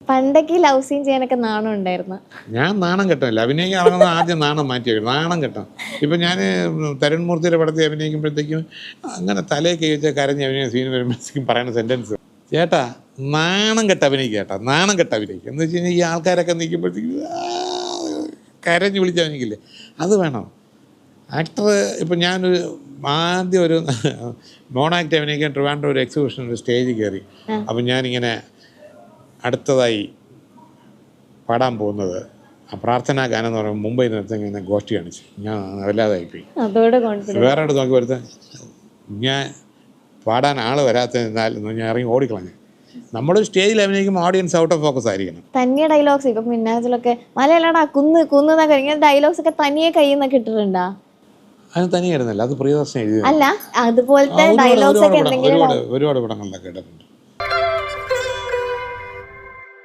പണ്ടൊക്കെ love scene ചെയ്യാനൊക്കെ നാണം ഉണ്ടായിരുന്നു. ഞാൻ നാണം കെട്ടില്ല, അഭിനയിക്കാൻ ഇറങ്ങുന്ന ആദ്യം നാണം മാറ്റി വെക്കണം, നാണം കെട്ടാം. ഇപ്പം ഞാൻ തരുൺ മൂർത്തിയുടെ പടത്തിൽ അഭിനയിക്കുമ്പോഴത്തേക്കും അങ്ങനെ തലയിൽ കഴിച്ച കരഞ്ഞ് അഭിനയിക്കുന്ന സീൻ വരുമ്പോഴത്തേക്കും പറയുന്ന സെൻറ്റൻസ്, ചേട്ടാ നാണം കെട്ട് അഭിനയിക്കുക, ചേട്ടാ നാണം കെട്ട് അഭിനയിക്കുക എന്ന് വെച്ച് കഴിഞ്ഞാൽ ഈ ആൾക്കാരൊക്കെ നിൽക്കുമ്പോഴത്തേക്കും കരഞ്ഞ് വിളിച്ച് അഭിനയിക്കില്ലേ, അത് വേണം ആക്ടർ. ഇപ്പം ഞാനൊരു ആദ്യം ഒരു മോണാക്ട് അഭിനയിക്കാൻ ട്രിവാൻഡ്രം ഒരു എക്സിബിഷൻ ഒരു സ്റ്റേജിൽ കയറി. അപ്പം ഞാനിങ്ങനെ അടുത്തതായി പാടാൻ പോകുന്നത് പ്രാർത്ഥനാ ഗാനം എന്ന് പറയുമ്പോൾ മുംബൈ നിർത്തി ഇങ്ങനെ ഗോഷ്ടി കാണിച്ചു. ഞാൻ വല്ലാതായിപ്പോയി. വേറെ അടുത്ത് നോക്കി വരുത്ത ഞാൻ പാടാൻ ആൾ വരാത്തതിനാൽ ഞാൻ ഇറങ്ങി ഓടിക്കളഞ്ഞു. നമ്മൾ സ്റ്റേജിൽ അഭിനയിക്കുമ്പോൾ ഓഡിയൻസ് ഔട്ട് ഓഫ് ഫോക്കസ് ആയിരിക്കണം. തനിയെ ഡയലോഗ്സ് ഇപ്പം മിന്നാജിലൊക്കെ മലയാളടാ കുന്ന് കുന്നൊക്കെ ഇങ്ങനെ ഡയലോഗ്സ് ഒക്കെ തനിയെ കയ്യിൽ നിന്നൊക്കെ ഇട്ടിട്ടുണ്ടാ? അത് തനിയായിരുന്നല്ല, അത് പ്രിയദർശൻ എഴുതി. അല്ല അതുപോലത്തെ ഡയലോഗ്സ് ഒക്കെ ഒരുപാട് പടങ്ങളിലൊക്കെ ഇട്ടിട്ടുണ്ട്.